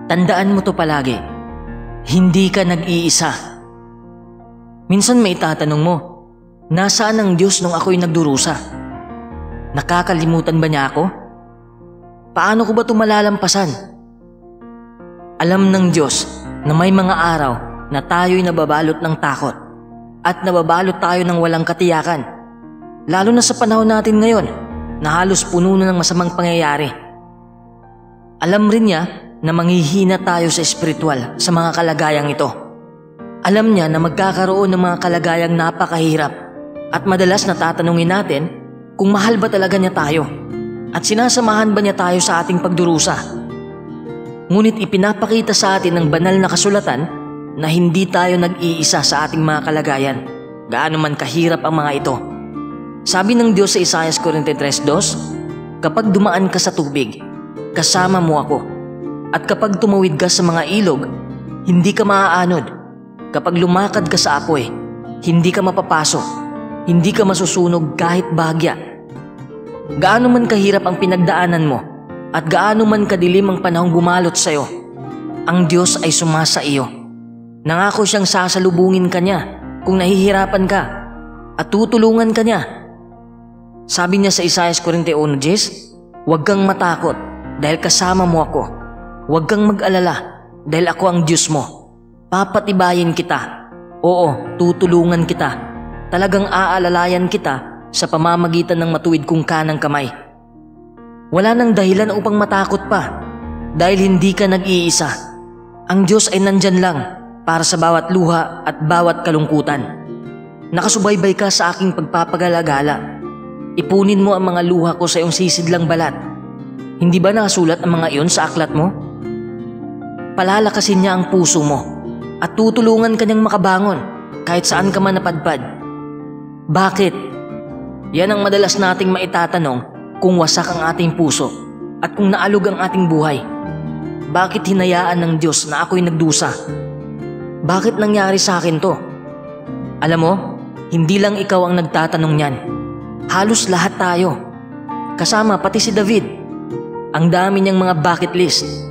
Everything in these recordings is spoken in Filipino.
Tandaan mo to palagi. Hindi ka nag-iisa. Minsan may itatanong mo, nasaan ang Diyos nung ako'y nagdurusa? Nakakalimutan ba niya ako? Paano ko ba ito malalampasan? Alam ng Diyos na may mga araw na tayo'y nababalot ng takot at nababalot tayo ng walang katiyakan. Lalo na sa panahon natin ngayon na halos puno na ng masamang pangyayari. Alam rin niya na manghihina tayo sa espiritual sa mga kalagayang ito. Alam niya na magkakaroon ng mga kalagayang napakahirap at madalas natatanungin natin kung mahal ba talaga niya tayo at sinasamahan ba niya tayo sa ating pagdurusa. Ngunit ipinapakita sa atin ng banal na kasulatan na hindi tayo nag-iisa sa ating mga kalagayan, gaano man kahirap ang mga ito. Sabi ng Diyos sa Isaiah 43:2, kapag dumaan ka sa tubig, kasama mo ako. At kapag tumawid ka sa mga ilog, hindi ka maaanod. Kapag lumakad ka sa apoy, hindi ka mapapasok. Hindi ka masusunog kahit bahagya. Gaano man kahirap ang pinagdaanan mo at gaano man kadilim ang panahong bumalot sa iyo, ang Diyos ay sumasa iyo. Nangako siyang sasalubungin ka niya kung nahihirapan ka at tutulungan ka niya. Sabi niya sa Isaiah 41:10, huwag kang matakot dahil kasama mo ako. Huwag kang mag-alala dahil ako ang Diyos mo. Papatibayin kita. Oo, tutulungan kita. Talagang aalalayan kita sa pamamagitan ng matuwid kong kanang kamay. Wala nang dahilan upang matakot pa dahil hindi ka nag-iisa. Ang Diyos ay nandyan lang para sa bawat luha at bawat kalungkutan. Nakasubaybay ka sa aking pagpapagalagala. Ipunin mo ang mga luha ko sa iyong sisidlang balat. Hindi ba nakasulat ang mga iyon sa aklat mo? Palalakasin niya ang puso mo at tutulungan ka niyang makabangon kahit saan ka man napadpad. Bakit? Yan ang madalas nating maitatanong kung wasak ang ating puso at kung naalog ang ating buhay. Bakit hinayaan ng Diyos na ako'y nagdusa? Bakit nangyari sa akin to? Alam mo, hindi lang ikaw ang nagtatanong niyan. Halos lahat tayo. Kasama pati si David. Ang dami niyang mga bucket list.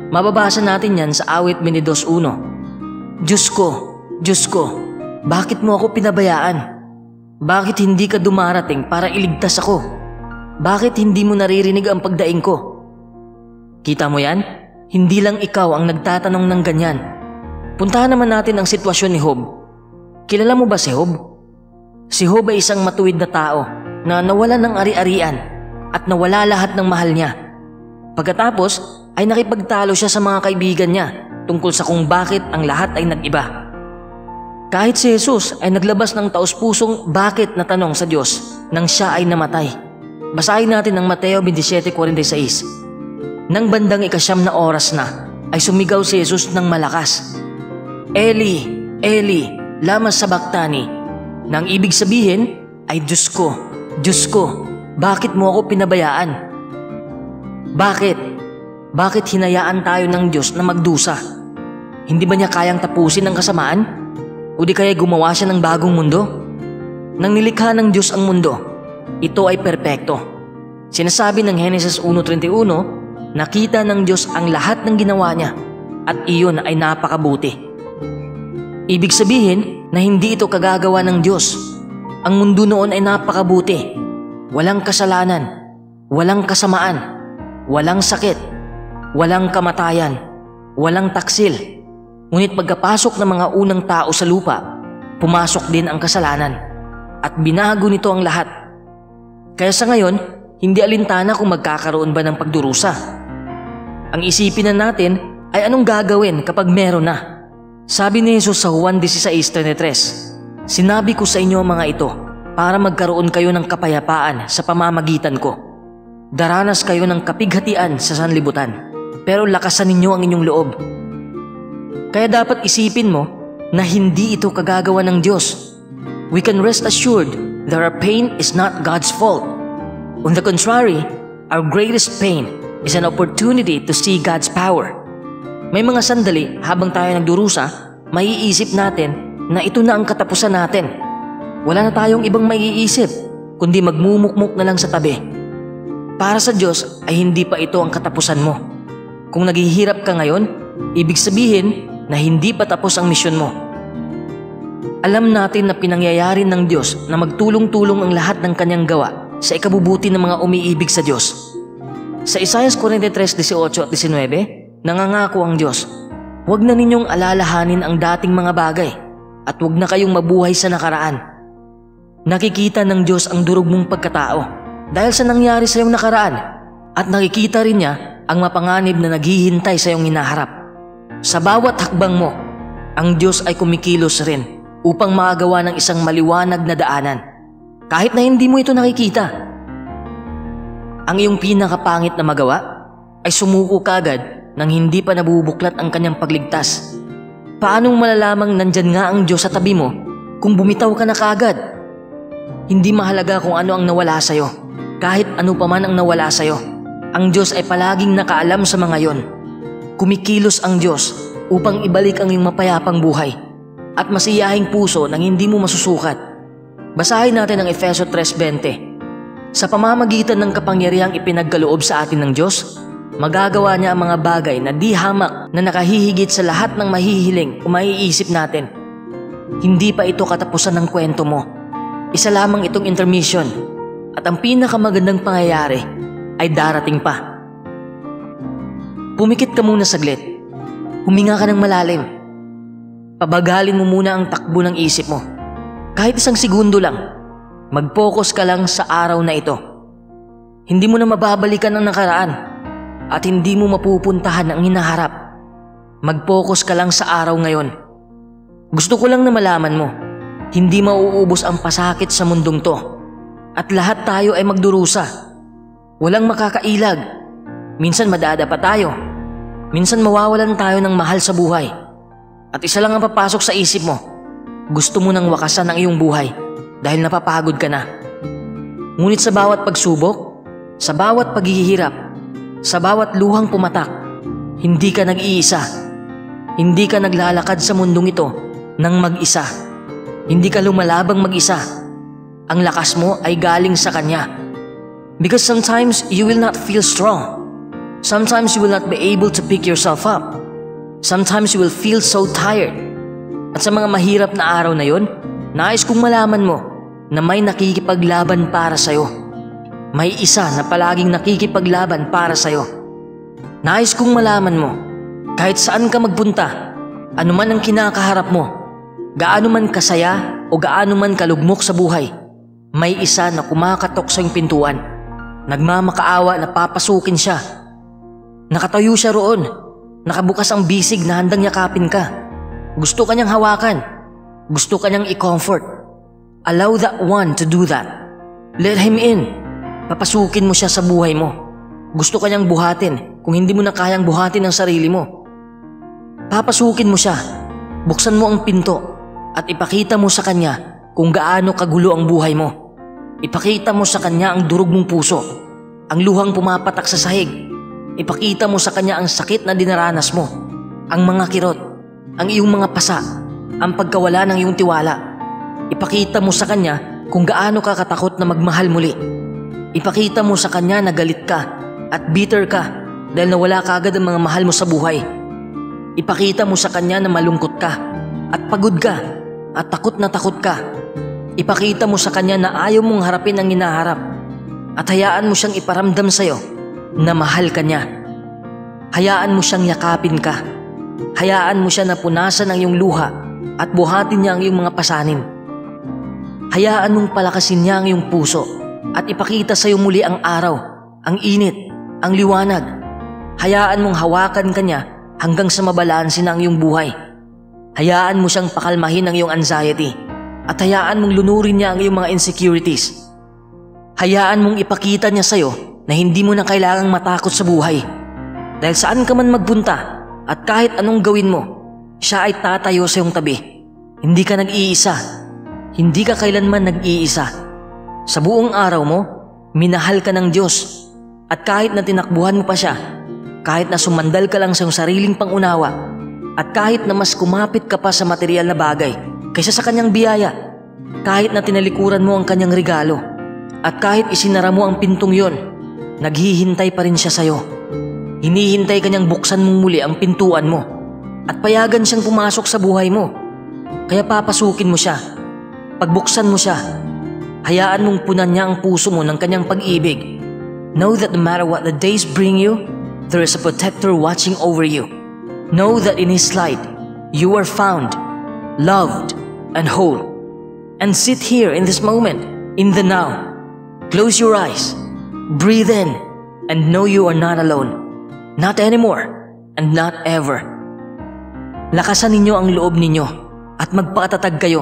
Mababasa natin yan sa awit 22:1. Diyos ko, bakit mo ako pinabayaan? Bakit hindi ka dumarating para iligtas ako? Bakit hindi mo naririnig ang pagdaing ko? Kita mo yan? Hindi lang ikaw ang nagtatanong ng ganyan. Puntahan naman natin ang sitwasyon ni Job. Kilala mo ba si Job? Si Job ay isang matuwid na tao na nawalan ng ari-arian at nawala lahat ng mahal niya. Pagkatapos ay nakipagtalo siya sa mga kaibigan niya tungkol sa kung bakit ang lahat ay nag-iba. Kahit si Jesus ay naglabas ng taus-pusong bakit na tanong sa Diyos nang siya ay namatay. Basahin natin ang Mateo 27:46. Nang bandang 9 na oras na ay sumigaw si Jesus ng malakas, Eli, Eli, lama sabachthani, nang ibig sabihin ay Diyos ko, bakit mo ako pinabayaan? Bakit hinayaan tayo ng Diyos na magdusa? Hindi ba niya kayang tapusin ang kasamaan? O di kaya gumawa siya ng bagong mundo? Nang nilikha ng Diyos ang mundo, ito ay perpekto. Sinasabi ng Genesis 1:31, nakita ng Diyos ang lahat ng ginawa niya at iyon ay napakabuti. Ibig sabihin na hindi ito kagagawa ng Diyos. Ang mundo noon ay napakabuti. Walang kasalanan, walang kasamaan, walang sakit, walang kamatayan, walang taksil. Ngunit pagkapasok ng mga unang tao sa lupa, pumasok din ang kasalanan at binago nito ang lahat. Kaya sa ngayon, hindi alintana kung magkakaroon ba ng pagdurusa. Ang isipin na natin ay anong gagawin kapag meron na. Sabi ni Jesus sa Juan 16:33, sinabi ko sa inyo mga ito para magkaroon kayo ng kapayapaan sa pamamagitan ko. Daranas kayo ng kapighatian sa sanlibutan, pero lakasan ninyo ang inyong loob. Kaya dapat isipin mo na hindi ito kagagawa ng Diyos. We can rest assured that our pain is not God's fault. On the contrary, our greatest pain is an opportunity to see God's power. May mga sandali habang tayo nagdurusa, maiisip natin na ito na ang katapusan natin. Wala na tayong ibang maiisip, kundi magmumukmuk na lang sa tabi. Para sa Diyos ay hindi pa ito ang katapusan mo. Kung naghihirap ka ngayon, ibig sabihin na hindi pa tapos ang misyon mo. Alam natin na pinangyayari ng Diyos na magtulong-tulong ang lahat ng kanyang gawa sa ikabubuti ng mga umiibig sa Diyos. Sa Isaiah 43:18 at 19, nangangako ang Diyos, "Huwag na ninyong alalahanin ang dating mga bagay at huwag na kayong mabuhay sa nakaraan." Nakikita ng Diyos ang durog mong pagkatao dahil sa nangyari sa iyong nakaraan at nakikita rin niya ang mapanganib na naghihintay sa iyong hinaharap. Sa bawat hakbang mo, ang Diyos ay kumikilos rin upang makagawa ng isang maliwanag na daanan kahit na hindi mo ito nakikita. Ang iyong pinakapangit na magawa ay sumuko kagad nang hindi pa nabubuklat ang kanyang pagligtas. Paanong malalamang nandyan nga ang Diyos sa tabi mo kung bumitaw ka na kagad? Hindi mahalaga kung ano ang nawala sa'yo. Kahit ano pa man ang nawala sa'yo, ang Diyos ay palaging nakaalam sa mga yon. Kumikilos ang Diyos upang ibalik ang iyong mapayapang buhay at masiyahing puso nang hindi mo masusukat. Basahin natin ang Efeso 3:20. Sa pamamagitan ng kapangyarihang ipinagkaloob sa atin ng Diyos, magagawa niya ang mga bagay na di hamak na nakahihigit sa lahat ng mahihiling o maiisip natin. Hindi pa ito katapusan ng kwento mo. Isa lamang itong intermission at ang pinakamagandang pangyayari ay darating pa. Pumikit ka muna saglit. Huminga ka ng malalim. Pabagalin mo muna ang takbo ng isip mo. Kahit 1 segundo lang, mag-focus ka lang sa araw na ito. Hindi mo na mababalikan ang nakaraan at hindi mo mapupuntahan ang hinaharap. Mag-focus ka lang sa araw ngayon. Gusto ko lang na malaman mo, hindi mauubos ang pasakit sa mundong to at lahat tayo ay magdurusa. Walang makakailag. Minsan madadapa tayo. Minsan mawawalan tayo ng mahal sa buhay. At isa lang ang papasok sa isip mo. Gusto mo nang wakasan ang iyong buhay dahil napapagod ka na. Ngunit sa bawat pagsubok, sa bawat paghihirap, sa bawat luhang pumatak, hindi ka nag-iisa. Hindi ka naglalakad sa mundong ito nang mag-isa. Hindi ka lumalabang mag-isa. Ang lakas mo ay galing sa Kanya. Because sometimes you will not feel strong. Sometimes you will not be able to pick yourself up. Sometimes you will feel so tired. At sa mga mahirap na araw na yon, nais kong malaman mo na may nakikipaglaban para sa'yo. May isa na palaging nakikipaglaban para sa'yo. Nais kong malaman mo, kahit saan ka magpunta, anuman ang kinakaharap mo, gaano man kasaya o gaano man kalugmok sa buhay, may isa na kumakatok sa iyong pintuan. Nagmamakaawa na papasukin siya. Nakatayo siya roon. Nakabukas ang bisig na handang yakapin ka. Gusto kanyang hawakan. Gusto kanyang i-comfort. Allow that one to do that. Let him in. Papasukin mo siya sa buhay mo. Gusto kanyang buhatin kung hindi mo na kayang buhatin ang sarili mo. Papasukin mo siya. Buksan mo ang pinto at ipakita mo sa kanya kung gaano kagulo ang buhay mo. Ipakita mo sa kanya ang durog mong puso, ang luhang pumapatak sa sahig. Ipakita mo sa kanya ang sakit na dinaranas mo, ang mga kirot, ang iyong mga pasa, ang pagkawala ng iyong tiwala. Ipakita mo sa kanya kung gaano ka katakot na magmahal muli. Ipakita mo sa kanya na galit ka at bitter ka dahil nawala ka agad ang mga mahal mo sa buhay. Ipakita mo sa kanya na malungkot ka at pagod ka at takot na takot ka. Ipakita mo sa kanya na ayaw mong harapin ang hinaharap at hayaan mo siyang iparamdam sa'yo na mahal ka niya. Hayaan mo siyang yakapin ka. Hayaan mo siya na punasan ang iyong luha at buhatin niya ang iyong mga pasanin. Hayaan mong palakasin niya ang iyong puso at ipakita sa iyo muli ang araw, ang init, ang liwanag. Hayaan mong hawakan ka niya hanggang sa mabalansin na ang iyong buhay. Hayaan mo siyang pakalmahin ang iyong anxiety at hayaan mong lunurin niya ang iyong mga insecurities. Hayaan mong ipakita niya sa iyo na hindi mo na kailangang matakot sa buhay. Dahil saan ka man magpunta at kahit anong gawin mo, siya ay tatayo sa iyong tabi. Hindi ka nag-iisa. Hindi ka kailanman nag-iisa. Sa buong araw mo, minahal ka ng Diyos. At kahit na tinakbuhan mo pa siya, kahit na sumandal ka lang sa iyong sariling pangunawa, at kahit na mas kumapit ka pa sa material na bagay kaysa sa kanyang biyaya, kahit na tinalikuran mo ang kanyang regalo, at kahit isinara mo ang pintong yon, naghihintay pa rin siya sa'yo. Hinihintay ka niyang buksan mong muli ang pintuan mo at payagan siyang pumasok sa buhay mo. Kaya papasukin mo siya. Pagbuksan mo siya, hayaan mong punan niya ang puso mo ng kanyang pag-ibig. Know that no matter what the days bring you, there is a protector watching over you. Know that in His light, you are found, loved, and whole. And sit here in this moment, in the now. Close your eyes, breathe in, and know you are not alone. Not anymore, and not ever. Lakasan ninyo ang loob ninyo at magpakatatag kayo.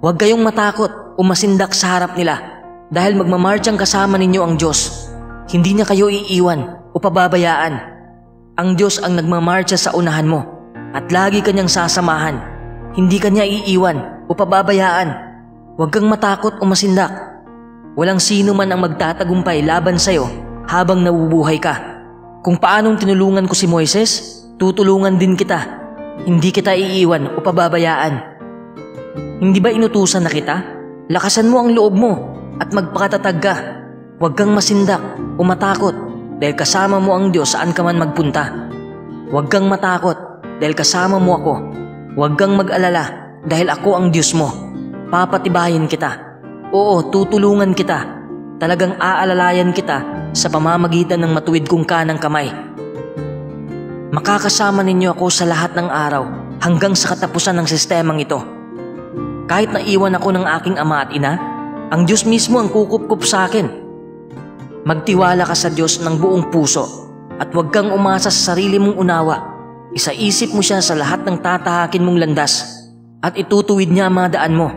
Huwag kayong matakot o masindak sa harap nila dahil magmamarchang kasama ninyo ang Diyos. Hindi niya kayo iiwan o pababayaan. Ang Diyos ang nagmamarcha sa unahan mo at lagi kanyang sasamahan. Hindi kanya iiwan o pababayaan. Huwag kang matakot o masindak. Walang sino man ang magtatagumpay laban sa'yo habang nabubuhay ka. Kung paanong tinulungan ko si Moises, tutulungan din kita. Hindi kita iiwan o pababayaan. Hindi ba inutusan na kita? Lakasan mo ang loob mo at magpakatatag ka. Huwag kang masindak o matakot dahil kasama mo ang Diyos saan ka man magpunta. Huwag kang matakot dahil kasama mo ako. Huwag kang mag-alala dahil ako ang Diyos mo. Papatibayin kita. Oo, tutulungan kita. Talagang aalalayan kita sa pamamagitan ng matuwid kong kanang kamay. Makakasama ninyo ako sa lahat ng araw hanggang sa katapusan ng sistemang ito. Kahit naiwan ako ng aking ama at ina, ang Diyos mismo ang kukup-kup sa akin. Magtiwala ka sa Diyos ng buong puso at huwag kang umasa sa sarili mong unawa. Isaisip mo siya sa lahat ng tatahakin mong landas at itutuwid niya ang mga daan mo.